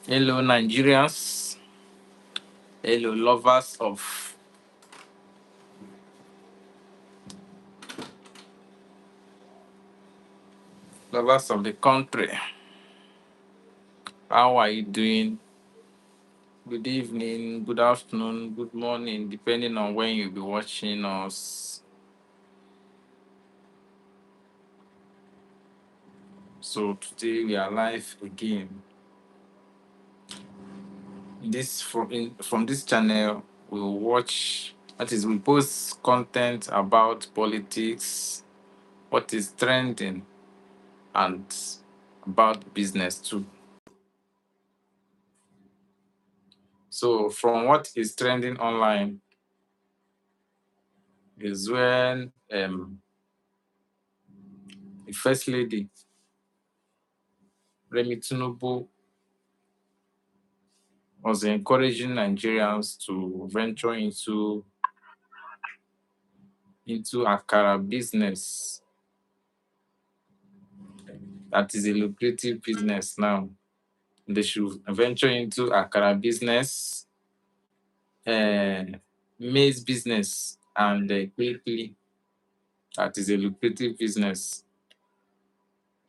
Hello, Nigerians. Hello, lovers of the country. How are you doing? Good evening, good afternoon, good morning, depending on when you'll be watching us. So today we are live again. From this channel, we'll watch. That is, we post content about politics, what is trending, and about business too. So from what is trending online is when the First Lady, Remi was encouraging Nigerians to venture into Akara business. That is a lucrative business now. They should venture into Akara business, uh, maize business, and quickly. That is a lucrative business.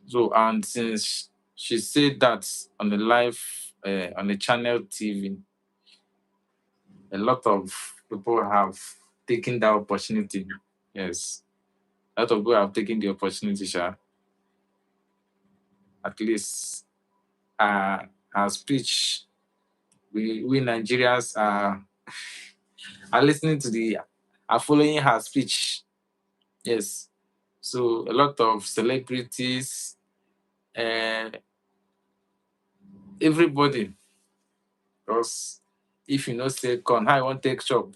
So, and since she said that on the live, on the channel TV, a lot of people have taken that opportunity. Yes, a lot of people have taken the opportunity, Sha. At least her speech, we Nigerians are listening to are following her speech. Yes. So a lot of celebrities, uh, everybody, because if you know say corn, how you want take chop?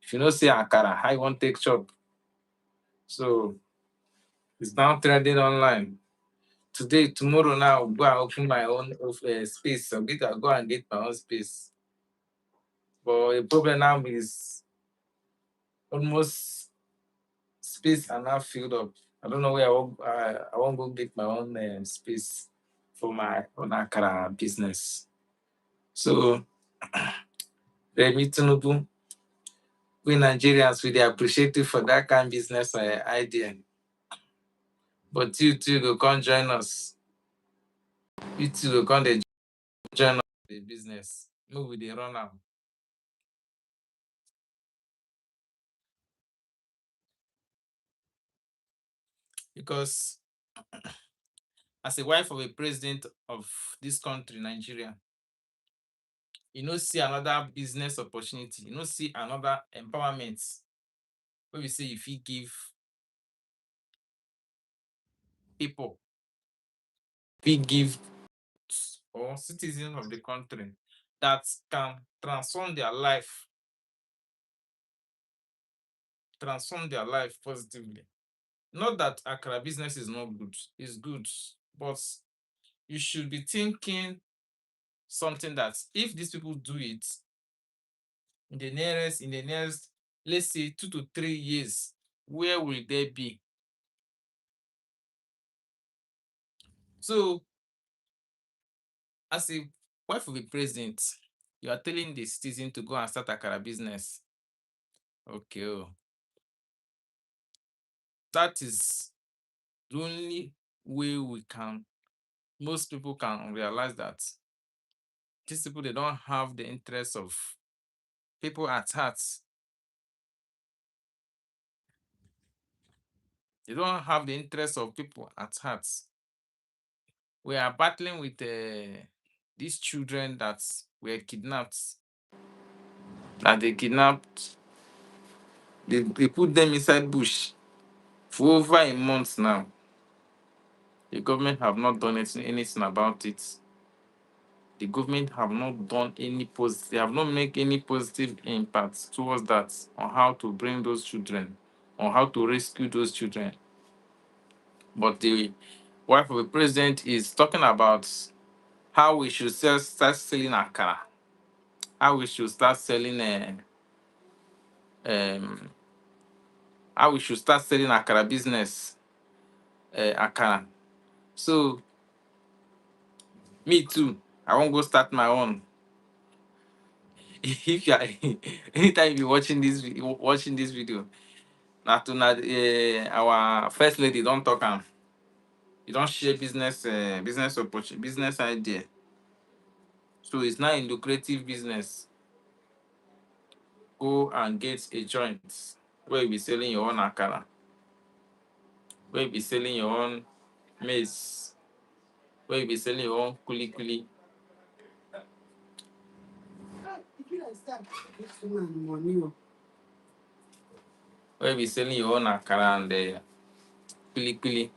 If you know say akara, how you want take chop? So it's now trending online. Today, tomorrow now, I'll go and open my own space. I'll go and get my own space. But the problem now is almost space are now filled up. I don't know where I won't go get my own space for my own Akara business. So, Remi Tinubu, we Nigerians, we dey appreciate you for that kind of business idea. But you too go come join us. You too go come dey join us for the business. Maybe we dey run am. Because as a wife of a president of this country, Nigeria, you know, see another business opportunity, you know, see another empowerment where we say if you give people, if you give or citizens of the country that can transform their life positively. Not that Accra business is not good, it's good, but you should be thinking something that if these people do it in the next, let's say 2 to 3 years, where will they be? So, as a wife of a president, you are telling the citizen to go and start Akara business. Okay, oh. That is the only way most people can realize that these people, they don't have the interest of people at heart. They don't have the interest of people at heart. We are battling with these children that were kidnapped. That they kidnapped, they put them inside bush for over a month now. The government have not done anything about it. The government have not done they have not made any positive impact towards that on how to bring those children, on how to rescue those children. But the wife of the president is talking about how we should start selling akara, how we should start selling um how we should start selling akara business, akara. So me too, I won't go start my own. If you are anytime you watching this video, our first lady don't talk am. You don't share business opportunity, business idea. So it's not a lucrative business. Go and get a joint where you be selling your own akara, where you be selling your own maize, where you be selling your own kuli kuli, where you be selling your own akara and kuli kuli.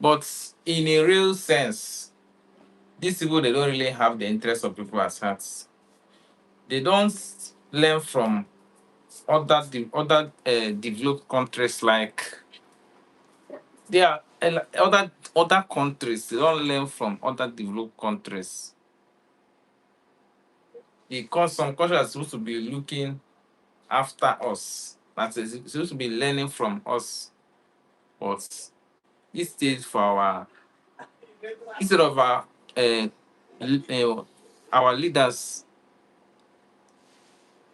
But in a real sense, these people they don't really have the interest of people at heart. They don't learn from other developed countries like they are other countries. They don't learn from other developed countries because some countries are supposed to be looking after us. That is supposed to be learning from us. But this stage for our instead of our leaders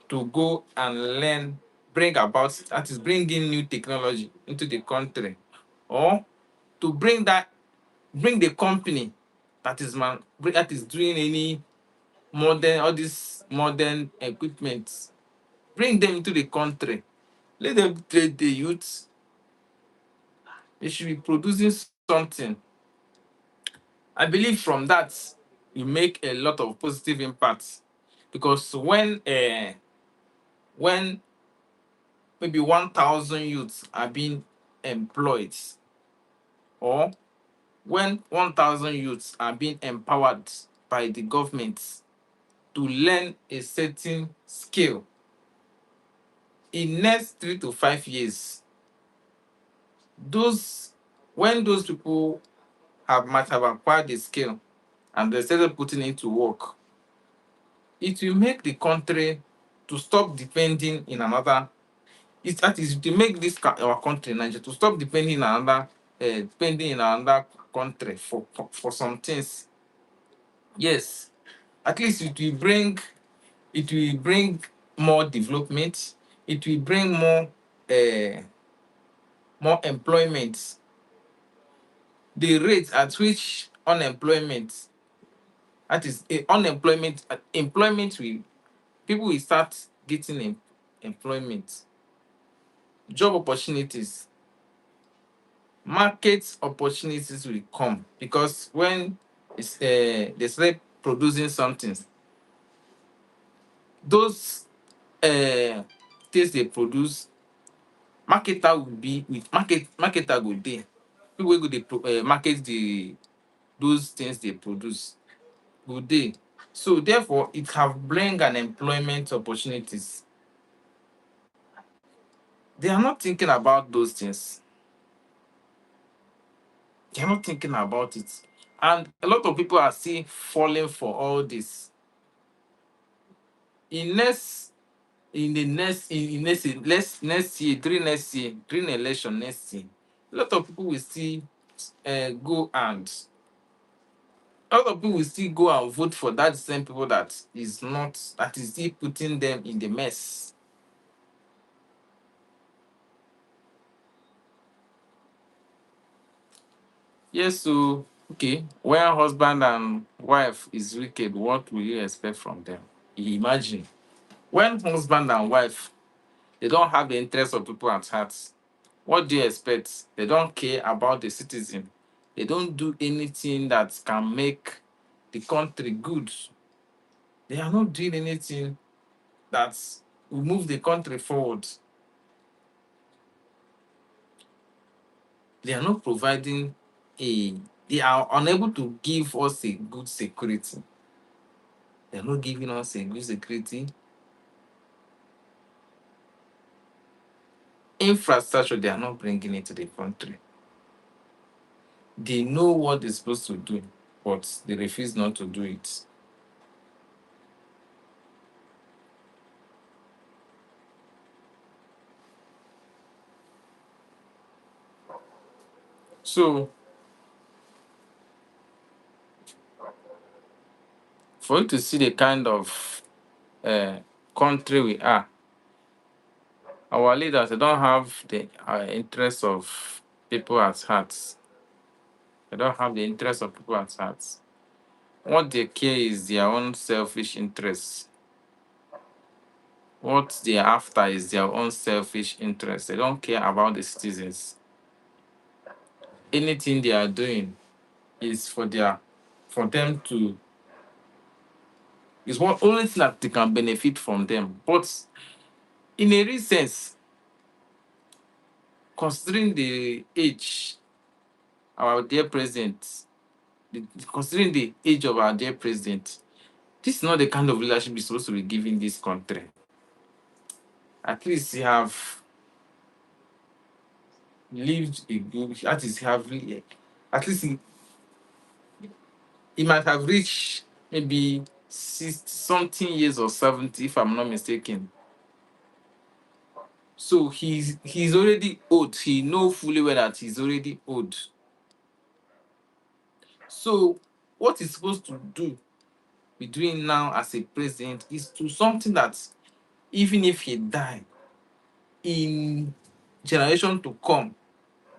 to go and learn, bring about that is bringing new technology into the country, or to bring the company that is doing any modern all these modern equipment, bring them into the country. Let them trade the youth. They should be producing something. I believe from that you make a lot of positive impact because when maybe 1,000 youths are being employed, or when 1,000 youths are being empowered by the government to learn a certain skill, in next 3 to 5 years, those when those people might have acquired the skill and they started putting it to work, it will make the country to stop depending in another. That is to make our country Nigeria to stop depending in another country for some things. Yes, at least it will bring more development. It will bring more employment. The rate at which employment will people will start getting employment, job opportunities, market opportunities will come because when they start producing something, those things they produce, marketer will be with marketer go dey, people wey go dey market those things they produce go dey. So therefore it have bring an employment opportunities. They are not thinking about those things. They are not thinking about it. And a lot of people are still falling for all this. In next in the next in next year, during election next year, a lot of people will still go and a lot of people will still go and vote for that same people that is still putting them in the mess. Yes, so okay, when husband and wife is wicked, what will you expect from them? Imagine when husband and wife they don't have the interest of people at heart. What do you expect? They don't care about the citizen. They don't do anything that can make the country good. They are not doing anything that will move the country forward. They are not providing a they are unable to give us a good security. They are not giving us a good security. Infrastructure, they are not bringing it to the country. They know what they're supposed to do, but they refuse not to do it. So for you to see the kind of country we are, our leaders, they don't have the interest of people at heart. They don't have the interest of people at heart. What they care is their own selfish interests. What they're after is their own selfish interests. They don't care about the citizens. Anything they are doing is for them to, is what only thing that they can benefit from them. But in a real sense, considering the age, our dear president, considering the age of our dear president, this is not the kind of leadership we're supposed to be giving this country. At least you have lived a good, at least at least he might have reached maybe 60 something years or 70, if I'm not mistaken. So he's already old. He know fully well that he's already old. So what he's supposed to be doing now as a president is to something that even if he die in generation to come,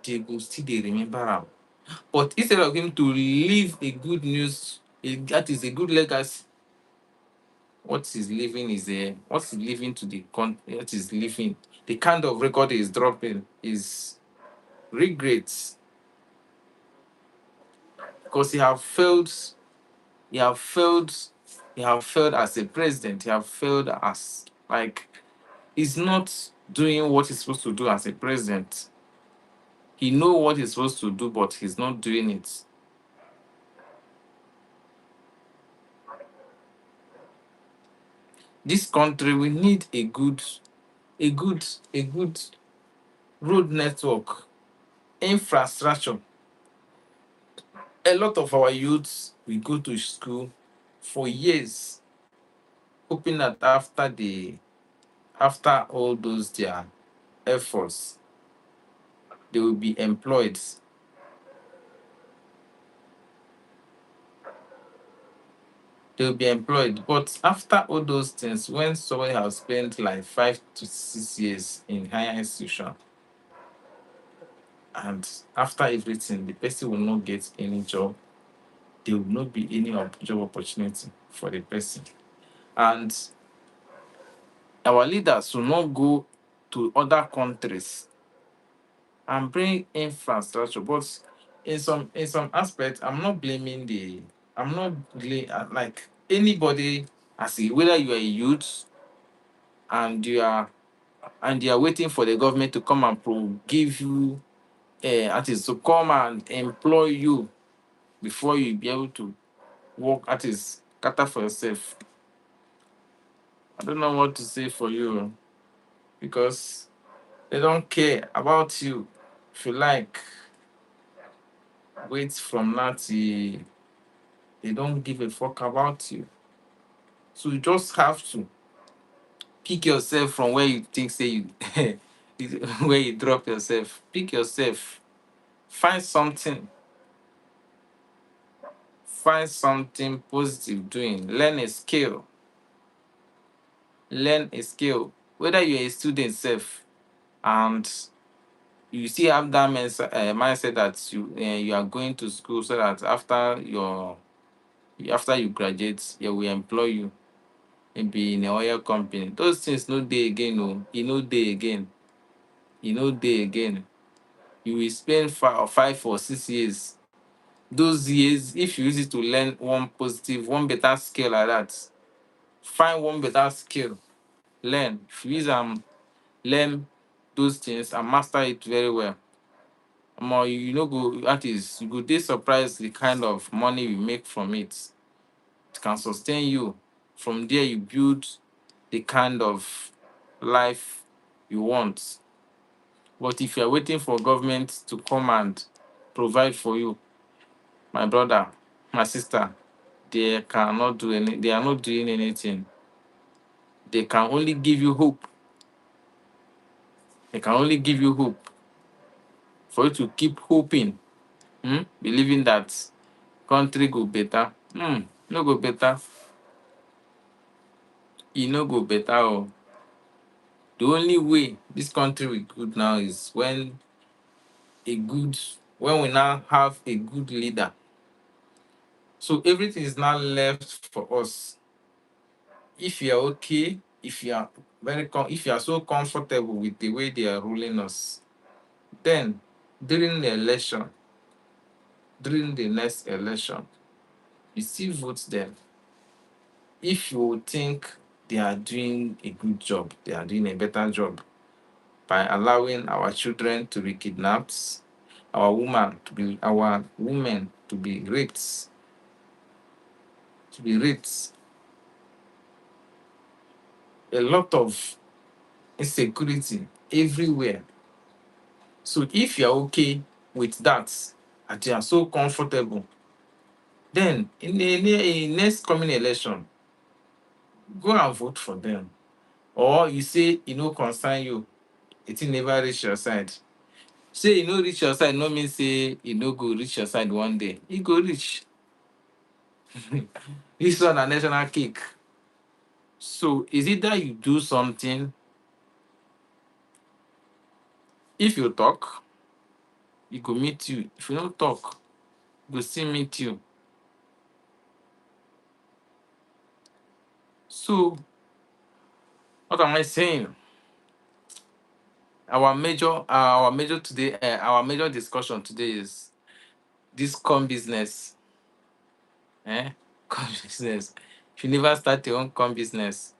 they will still they remember him. But instead of him to leave a good news, that is a good legacy, what he's leaving is what he's leaving to the what he's leaving, the kind of record he's dropping is regrets, because he have failed, he have failed as a president, he have failed as, like, he's not doing what he's supposed to do as a president. He know what he's supposed to do, but he's not doing it. This country, we need a good a good road network, infrastructure. A lot of our youths will go to school for years, hoping that after all those their efforts, they will be employed. They will be employed. But after all those things, when somebody has spent like 5 to 6 years in higher institution, and after everything, the person will not get any job, there will not be any job opportunity for the person. And our leaders will not go to other countries and bring infrastructure. But in some aspects, I'm not blaming like anybody, as whether you are a youth and you are waiting for the government to come and give you artists to come and employ you before you be able to work, artists cater for yourself. I don't know what to say for you, because they don't care about you. If you like, wait from now till they don't give a fuck about you. So you just have to pick yourself from where you think say you where you drop yourself. Pick yourself. Find something. Find something positive doing. Learn a skill. Learn a skill. Whether you're a student self and you still have that mindset that you are going to school so that after you graduate, they will employ you maybe in a oil company. Those things no dey again. No, e no dey again. E no dey again. You will spend 5 or 6 years. Those years, if you use it to learn one better skill like that, find one better skill, learn. If you use learn those things and master it very well, you no go, that is, you go dey surprised the kind of money you make from it. It can sustain you. From there, you build the kind of life you want. But if you are waiting for government to come and provide for you, my brother, my sister, they cannot do any. They are not doing anything. They can only give you hope. They can only give you hope for you to keep hoping, believing that country go better. No go better. e no go better. Oh. The only way this country will good now is when we now have a good leader. So everything is now left for us. If you are okay, if you are if you are so comfortable with the way they are ruling us, then during the election, during the next election, you still vote them. If you think they are doing a good job, they are doing a better job by allowing our children to be kidnapped, our women to be raped, a lot of insecurity everywhere. So if you're okay with that, and you are so comfortable, then in the next coming election, go and vote for them. Or you say e no concern you, it never reach your side. Say e no reach your side no mean say e no go reach your side one day. E go reach. This one na national cake. So is either you do something, if you talk, e go meet you. If you no talk, e go still meet you. So what am I saying? Our major discussion today is this corn business. Eh? Corn business. If you never start your own corn business,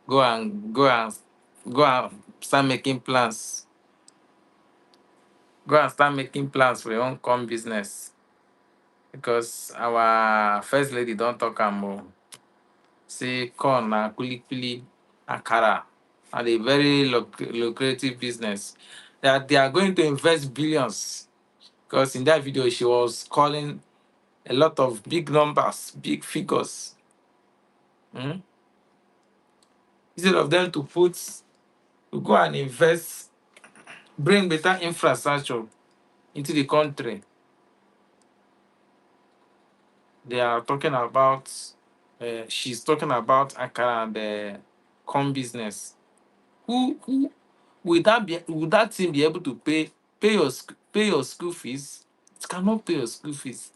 go and go and go and start making plans. Go and start making plans for your own corn business. Because our first lady don't talk am. Say corn na kulikuli, akara, and a very lucrative business that they are going to invest billions. Because in that video, she was calling a lot of big numbers, big figures. Mm? Instead of them to go and invest, bring better infrastructure into the country, they are talking about, she's talking about Akara and the corn business. Who would that thing be able to pay your school fees? It cannot pay your school fees.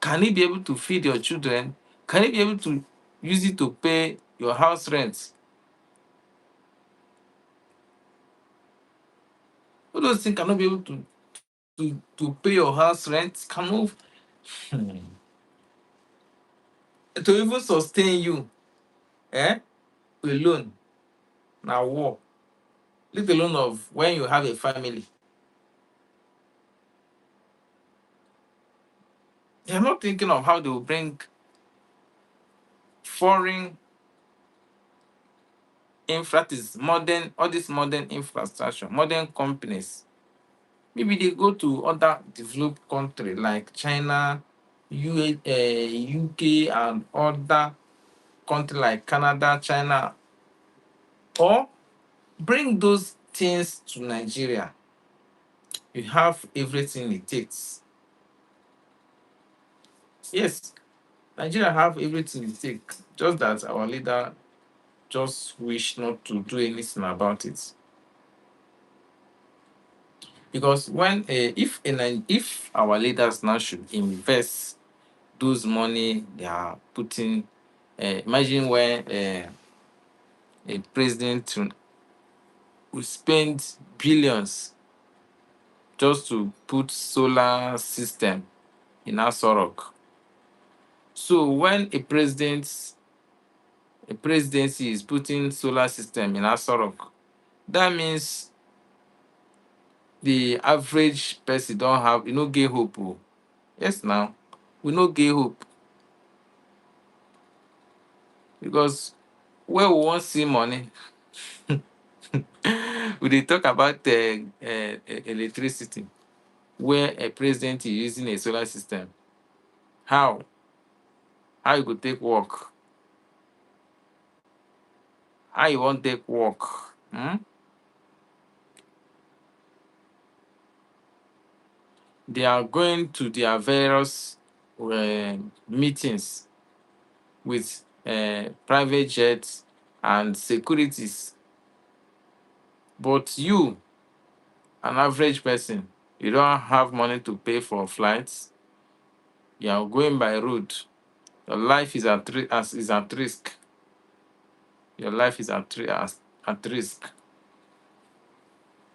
Can it be able to feed your children? Can it be able to use it to pay your house rent? All those things cannot be able to pay your house rent, cannot to even sustain you, eh? Alone. Now war. Let alone of when you have a family. They're not thinking of how they will bring foreign all this modern infrastructure, modern companies. Maybe they go to other developed country like China, UK, and other country like Canada, China, or bring those things to Nigeria. You have everything it takes. Yes, Nigeria have everything it takes. Just that our leader just wish not to do anything about it. Because if our leaders now should invest those money they are putting, imagine when a president will spend billions just to put solar system in Asorok. So when a presidency is putting solar system in Asorok, that means the average person don't have, get hope. Oh. Yes, now we no get hope because where we want see money, we dey talk about electricity, where a president is using a solar system. How? How you go take work? How you want take work? Hmm? They are going to their various meetings with private jets, and securities. But you, an average person, you don't have money to pay for flights. You are going by road. Your life is is at risk. Your life is at risk.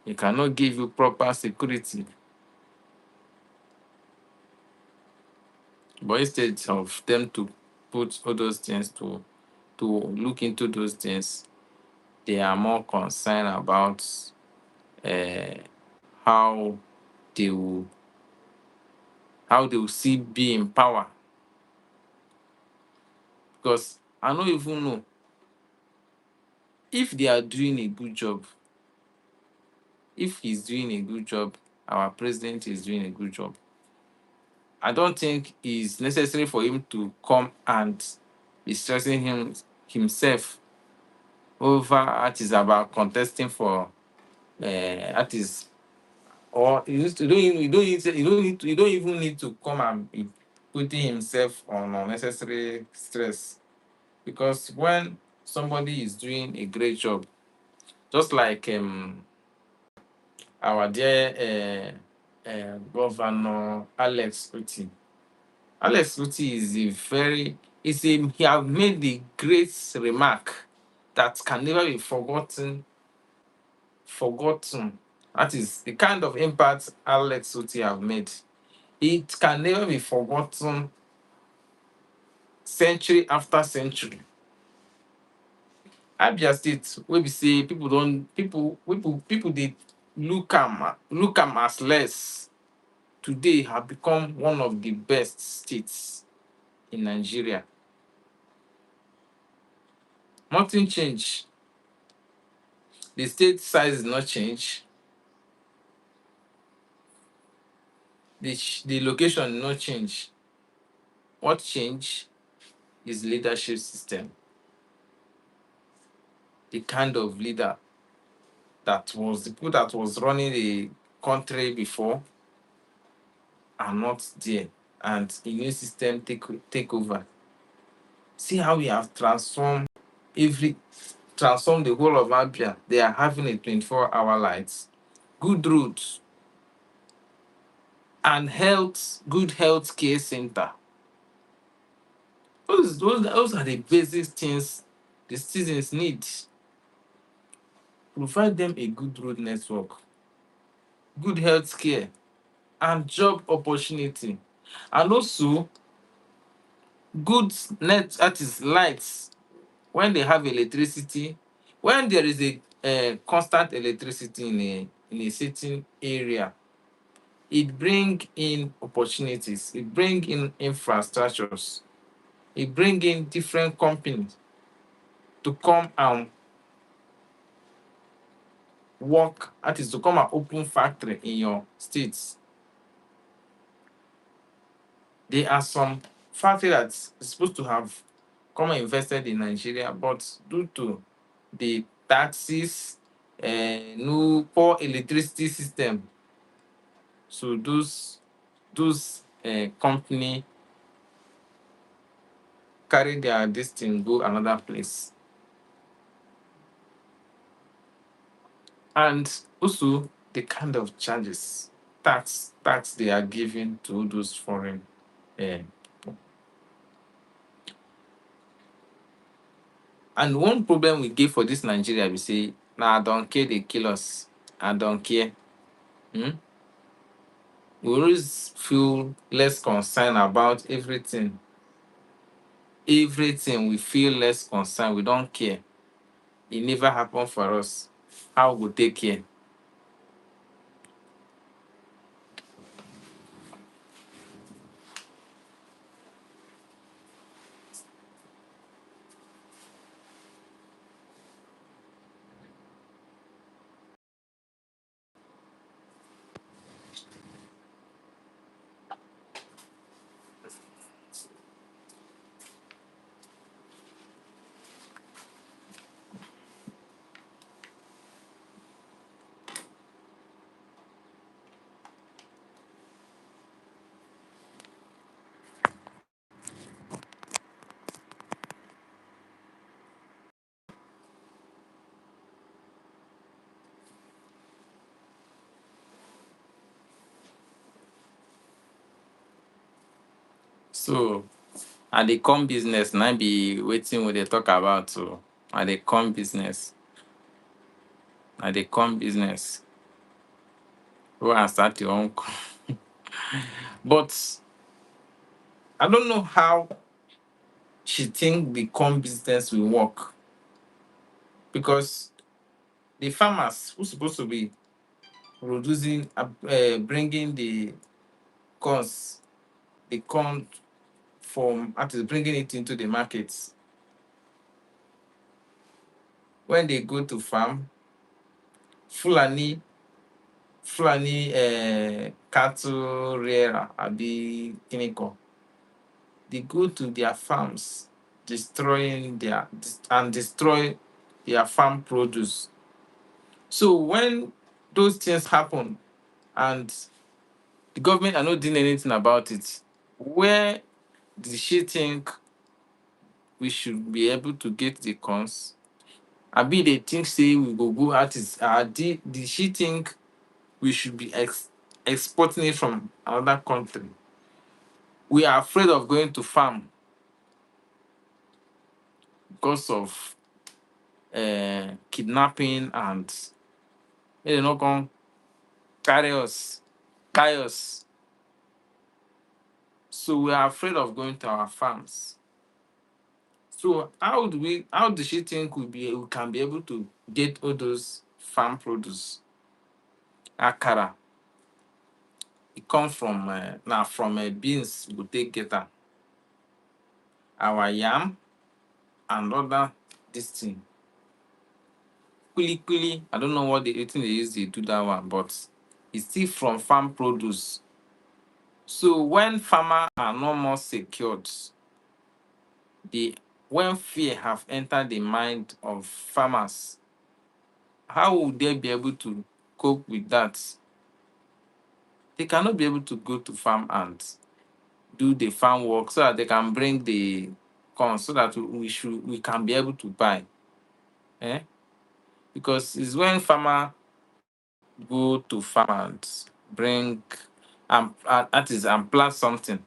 He cannot give you proper security. But instead of them to put all those things to look into those things, they are more concerned about uh, how they will they will see be in power. Because I don't even know if they are doing a good job. If he's doing a good job, our president is doing a good job. I don't think it's necessary for him to come and be stressing himself over what is about contesting for that is, or you don't even need to come and be putting himself on unnecessary stress. Because when somebody is doing a great job, just like our dear Governor Alex Uti. Alex Uti is a very is a he have made the great remark that can never be forgotten. That is the kind of impact Alex Uti have made. It can never be forgotten century after century. Abia State, wey be say people don people dey look am as less, today have become one of the best states in Nigeria. Nothing change. The state size did not change. The location did not change. What changed is leadership system. The kind of leader that was the people that was running the country before are not there, and a new system take over. See how we have every transformed the whole of Abia. They are having a 24-hour lights, good roads, and good health care center. Those are the basic things the citizens need. Provide them a good road network, good health care, and job opportunity, and also good net that is lights. When they have electricity, when there is a constant electricity in a certain area, it bring in opportunities, it bring in infrastructures, it bring in different companies to come and work, that is to come and open factory in your states. There are some factory that's supposed to have come and invested in Nigeria, but due to the taxes, no poor electricity system, so those company carry their this thing go another place. And also the kind of charges, tax they are giving to those foreign people. And one problem we get for this Nigeria, we say, nah, I don't care, they kill us. I don't care. Hmm? We always feel less concerned about everything. Everything we feel less concerned. We don't care. It never happened for us. How we take care? So I dey come business na be wetin we dey talk about. So I dey come business. I dey come business. Go and start your own. But I don't know how she think the corn business will work, because the farmers who supposed to be producing, bringing corns, the corn from, that is bringing it into the markets. When they go to farm, Fulani cattle rearer abi kiniko, they go to their farms, destroying destroy their farm produce. So when those things happen and the government are not doing anything about it, where did she think we should be able to get the cons? Abi they think say we go artists. Did she think we should be exporting it from another country? We are afraid of going to farm because of kidnapping and they not come carry us, chaos. So we are afraid of going to our farms. So how does she think we can be able to get all those farm produce? Akara. It comes from now from beans we take get am. Our yam and other this thing. Kuli, I don't know what they use to do that one, but it's still from farm produce. So when farmers are no more secured, the when fear have entered the mind of farmers, how would they be able to cope with that? They cannot be able to go to farm and do the farm work so that they can bring the corn so that we can be able to buy. Eh? Because it's when farmer go to farm and bring that is and plant something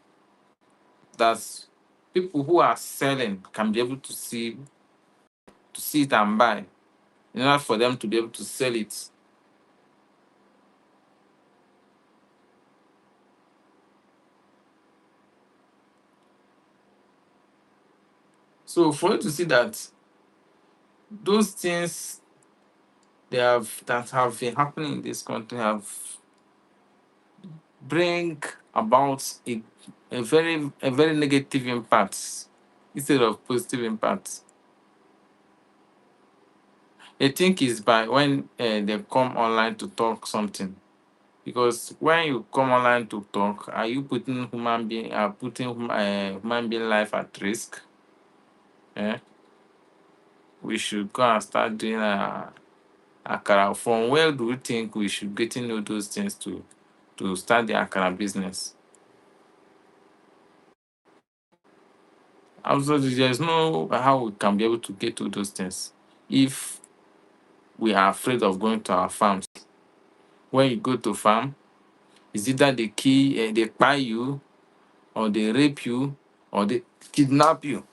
that people who are selling can be able to see it and buy in order for them to be able to sell it. So for you to see that those things that have been happening in this country have bring about a very negative impact instead of positive impact. I think it's by when they come online to talk something. Because when you come online to talk, are you putting human being life at risk? Eh? We should go and start doing akara. From where do we think we should get into those things to start the akara business? Absolutely, there's no how we can be able to get to those things if we are afraid of going to our farms. When you go to farm, is either they buy you, or they rape you, or they kidnap you.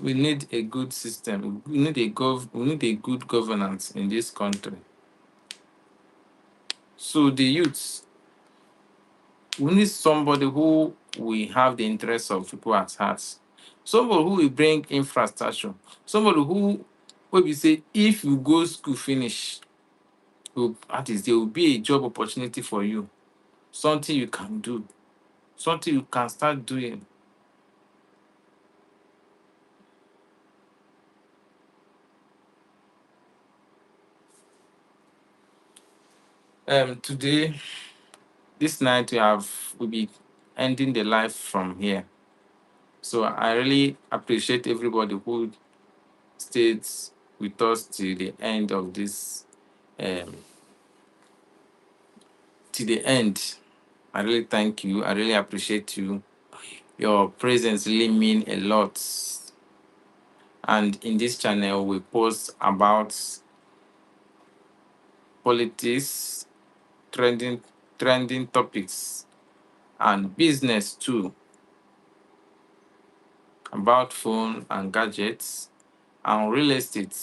We need a good system. We need a good governance in this country. So the youths, we need somebody who will have the interests of people at heart. Somebody who will bring infrastructure. Somebody who will be say if you go school finish, at least there will be a job opportunity for you. Something you can do. Something you can start doing. Today, this night we'll be ending the live from here. So I really appreciate everybody who stayed with us till the end of this, um, till the end. I really thank you. I really appreciate you. Your presence really mean a lot. And in this channel, we post about politics, trending topics, and business too, about phone and gadgets, and real estate,